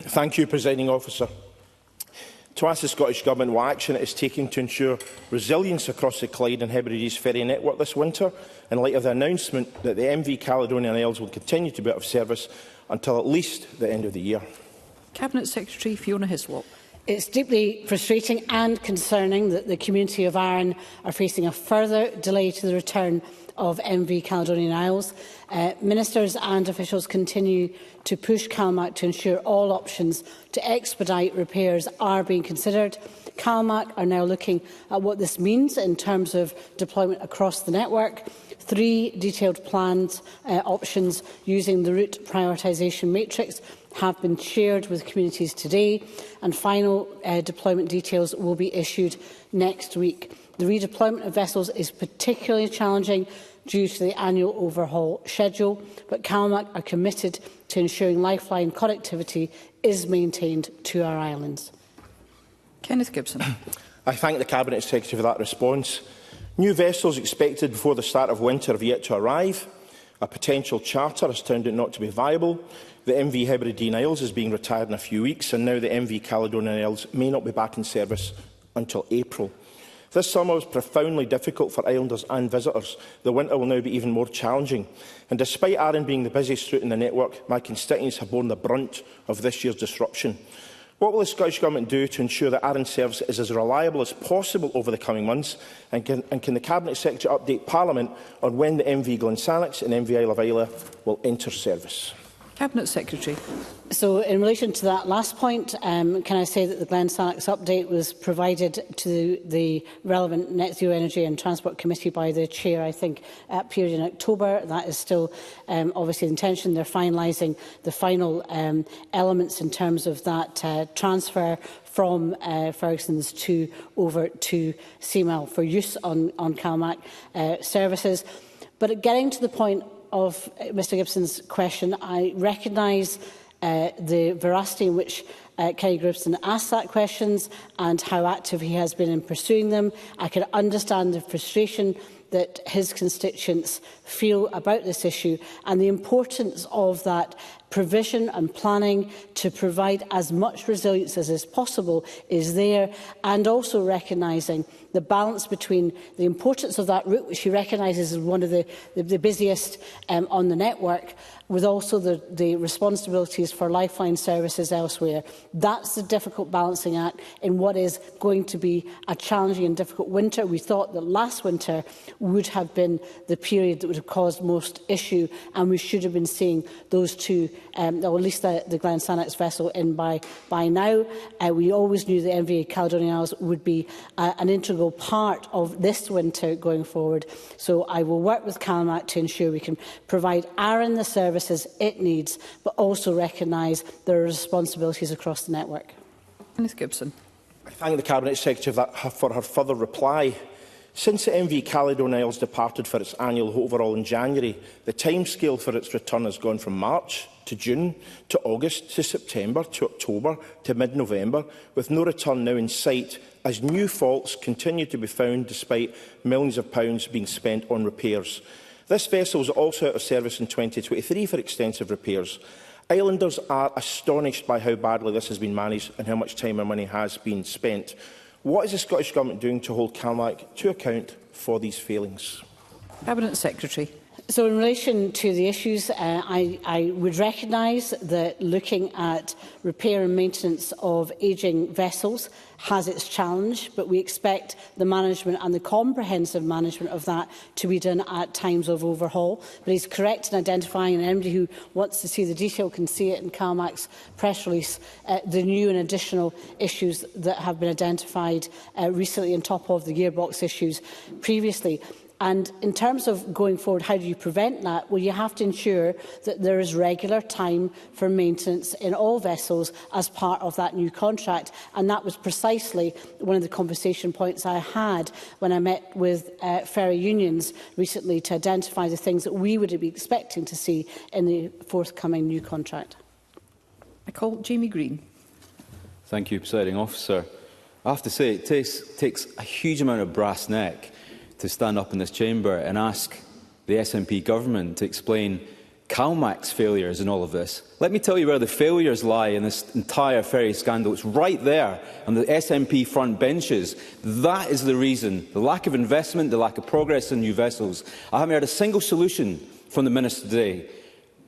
Thank you, Presiding Officer. To ask the Scottish Government what action it is taking to ensure resilience across the Clyde and Hebrides ferry network this winter, in light of the announcement that the MV Caledonian Isles will continue to be out of service until at least the end of the year. Cabinet Secretary Fiona Hislop. It's deeply frustrating and concerning that the community of Arran are facing a further delay to the return of MV Caledonian Isles. Ministers and officials continue to push CalMac to ensure all options to expedite repairs are being considered. CalMac are now looking at what this means in terms of deployment across the network. 3 detailed planned options using the route prioritisation matrix have been shared with communities today, and final deployment details will be issued next week. The redeployment of vessels is particularly challenging due to the annual overhaul schedule, but CalMac are committed to ensuring lifeline connectivity is maintained to our islands. Kenneth Gibson. I thank the Cabinet Secretary for that response. New vessels expected before the start of winter have yet to arrive. A potential charter has turned out not to be viable. The MV Hebridean Isles is being retired in a few weeks, and now the MV Caledonian Isles may not be back in service until April. This summer was profoundly difficult for islanders and visitors. The winter will now be even more challenging. And despite Arran being the busiest route in the network, my constituents have borne the brunt of this year's disruption. What will the Scottish Government do to ensure that Arran service is as reliable as possible over the coming months? And can the Cabinet Secretary update Parliament on when the MV Glen Sannox and MV Isle of Islay will enter service? Cabinet Secretary. So, in relation to that last point, can I say that the Glen Sannox update was provided to the relevant Net Zero Energy and Transport Committee by the Chair, I think, at period in October. That is still obviously the intention. They're finalising the final elements in terms of that transfer from Ferguson's over to CML for use on CalMac services. But getting to the point of Mr Gibson's question, I recognise the veracity in which Kenneth Gibson asked that questions and how active he has been in pursuing them. I can understand the frustration that his constituents feel about this issue and the importance of that provision and planning to provide as much resilience as is possible is there, and also recognising the balance between the importance of that route, which he recognises as one of the busiest on the network, with also the responsibilities for lifeline services elsewhere. That's the difficult balancing act in what is going to be a challenging and difficult winter. We thought that last winter would have been the period that would have caused most issue, and we should have been seeing those two, or at least the Glen Sannox vessel in by now. We always knew the MV Caledonian Isles would be an integral part of this winter going forward. So I will work with CalMac to ensure we can provide Arran the services it needs, but also recognise there are responsibilities across the network. Kenneth Gibson. I thank the Cabinet Secretary for her further reply. Since the MV Caledonian Isles departed for its annual overhaul in January, the timescale for its return has gone from March to June to August to September to October to mid-November, with no return now in sight as new faults continue to be found despite millions of pounds being spent on repairs. This vessel was also out of service in 2023 for extensive repairs. Islanders are astonished by how badly this has been managed and how much time and money has been spent. What is the Scottish Government doing to hold CalMac to account for these failings? Cabinet Secretary. So in relation to the issues, I would recognise that looking at repair and maintenance of ageing vessels has its challenge, but we expect the management and the comprehensive management of that to be done at times of overhaul. But he's correct in identifying, and anybody who wants to see the detail can see it in CalMac's press release, the new and additional issues that have been identified recently on top of the gearbox issues previously. And in terms of going forward, how do you prevent that? Well, you have to ensure that there is regular time for maintenance in all vessels as part of that new contract. And that was precisely one of the conversation points I had when I met with ferry unions recently to identify the things that we would be expecting to see in the forthcoming new contract. I call Jamie Green. Thank you, Presiding Officer. I have to say, it takes a huge amount of brass neck to stand up in this chamber and ask the SNP government to explain CalMac's failures in all of this. Let me tell you where the failures lie in this entire ferry scandal. It's right there on the SNP front benches. That is the reason. The lack of investment, the lack of progress in new vessels. I haven't heard a single solution from the Minister today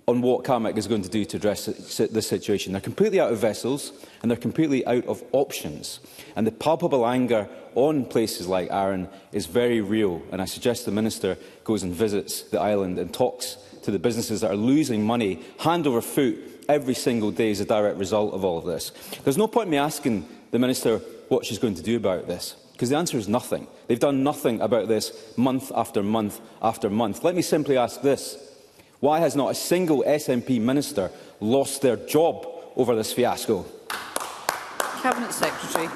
on what CalMac is going to do to address this situation. They're completely out of vessels and they're completely out of options. And the palpable anger on places like Arran is very real. And I suggest the Minister goes and visits the island and talks to the businesses that are losing money hand over foot every single day as a direct result of all of this. There's no point in me asking the Minister what she's going to do about this, because the answer is nothing. They've done nothing about this month after month after month. Let me simply ask this. Why has not a single SNP minister lost their job over this fiasco? Cabinet Secretary.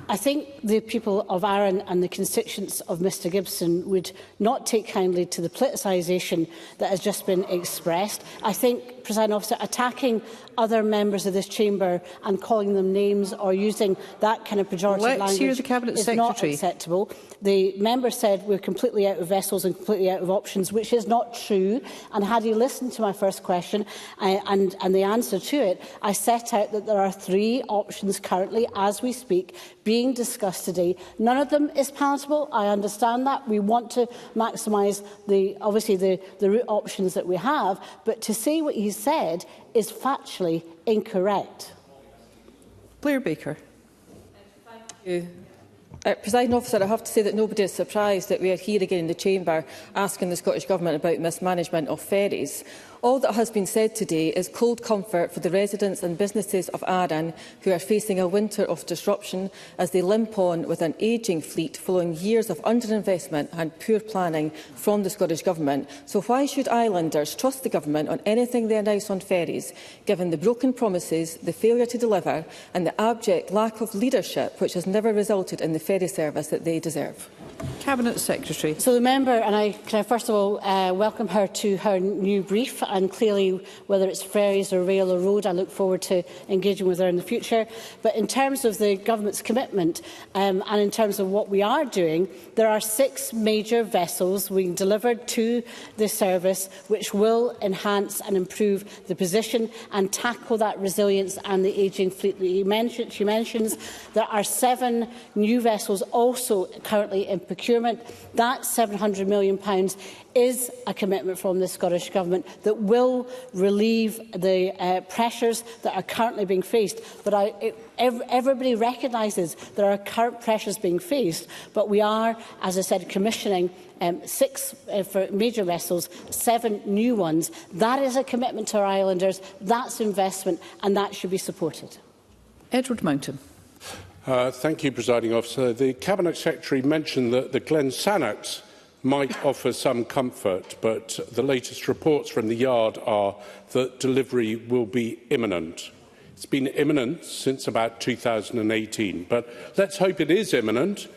I think the people of Arran and the constituents of Mr Gibson would not take kindly to the politicisation that has just been expressed. I think, Presiding Officer, attacking other members of this chamber and calling them names or using that kind of pejorative language is not acceptable. The member said we're completely out of vessels and completely out of options, which is not true. And had he listened to my first question and the answer to it, I set out that there are 3 options currently, as we speak, being discussed today. None of them is palatable. I understand that. We want to maximise obviously the route options that we have. But to say what he said is factually incorrect. Blair Baker. Thank you. Presiding Officer, I have to say that nobody is surprised that we are here again in the chamber asking the Scottish Government about mismanagement of ferries. All that has been said today is cold comfort for the residents and businesses of Arran who are facing a winter of disruption as they limp on with an ageing fleet following years of underinvestment and poor planning from the Scottish Government. So why should islanders trust the Government on anything they announce on ferries, given the broken promises, the failure to deliver and the abject lack of leadership which has never resulted in the ferry service that they deserve? Cabinet Secretary. So the member, and can I first of all welcome her to her new brief, and clearly whether it's ferries or rail or road, I look forward to engaging with her in the future. But in terms of the Government's commitment and in terms of what we are doing, there are 6 major vessels being delivered to the service which will enhance and improve the position and tackle that resilience and the ageing fleet that she mentions. There are 7 new vessels also currently in procurement. That £700 million is a commitment from the Scottish Government that will relieve the pressures that are currently being faced. But everybody recognises there are current pressures being faced, but we are, as I said, commissioning 6 for major vessels, 7 new ones. That is a commitment to our islanders, that's investment, and that should be supported. Edward Mountain. Thank you, Presiding Officer. The Cabinet Secretary mentioned that the Glen Sannox might offer some comfort, but the latest reports from the yard are that delivery will be imminent. It's been imminent since about 2018, but let's hope it is imminent.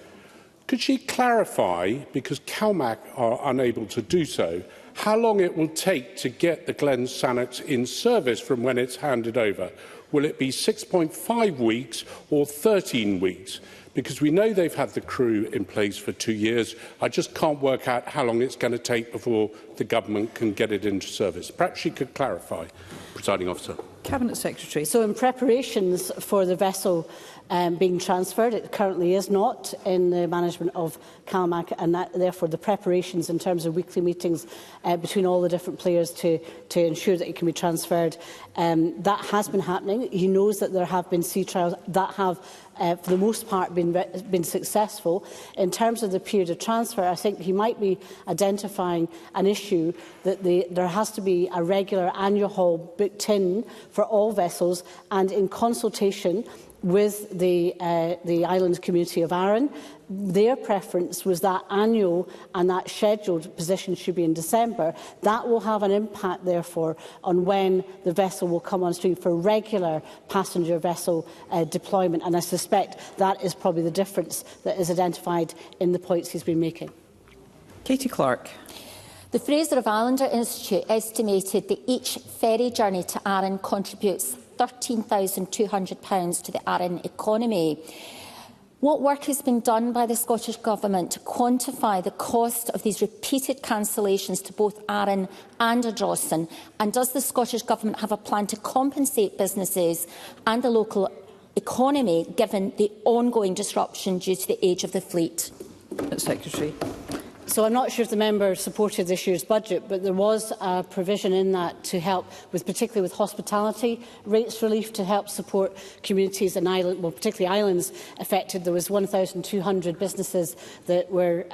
Could she clarify, because CalMac are unable to do so, how long it will take to get the Glen Sannox in service from when it's handed over? Will it be 6.5 weeks or 13 weeks? Because we know they've had the crew in place for 2 years. I just can't work out how long it's going to take before the Government can get it into service. Perhaps she could clarify, Presiding Officer. Cabinet Secretary. So in preparations for the vessel being transferred, it currently is not in the management of CalMac, and therefore the preparations in terms of weekly meetings between all the different players to ensure that it can be transferred, that has been happening. He knows that there have been sea trials that have for the most part been successful. In terms of the period of transfer, I think he might be identifying an issue that there has to be a regular annual haul booked in for all vessels, and in consultation with the island community of Arran, their preference was that annual and that scheduled position should be in December. That will have an impact, therefore, on when the vessel will come on stream for regular passenger vessel deployment. And I suspect that is probably the difference that is identified in the points he's been making. Katie Clark. The Fraser of Islander Institute estimated that each ferry journey to Arran contributes £13,200 to the Arran economy. What work has been done by the Scottish Government to quantify the cost of these repeated cancellations to both Arran and Ardrossan? And does the Scottish Government have a plan to compensate businesses and the local economy given the ongoing disruption due to the age of the fleet? Secretary. So I'm not sure if the member supported this year's budget, but there was a provision in that to help with, particularly with hospitality rates relief, to help support communities and island, well, particularly islands affected. There was 1,200 businesses that were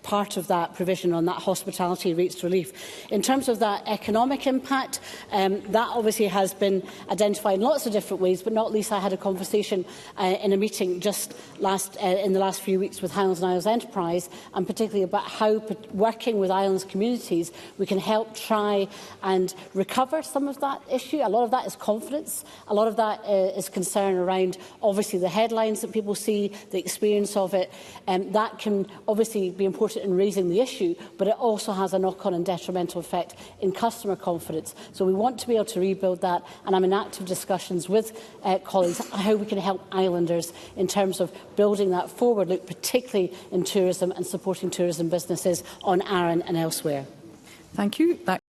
part of that provision on that hospitality rates relief. In terms of that economic impact, that obviously has been identified in lots of different ways, but not least I had a conversation in a meeting just in the last few weeks with Highlands and Isles Enterprise, and particularly about how, working with islands communities, we can help try and recover some of that issue. A lot of that is confidence. A lot of that is concern around, obviously, the headlines that people see, the experience of it. That can obviously be important in raising the issue, but it also has a knock-on and detrimental effect in customer confidence. So we want to be able to rebuild that, and I'm in active discussions with colleagues how we can help islanders in terms of building that forward look, particularly in tourism and supporting tourism businesses on Arran and elsewhere. Thank you. That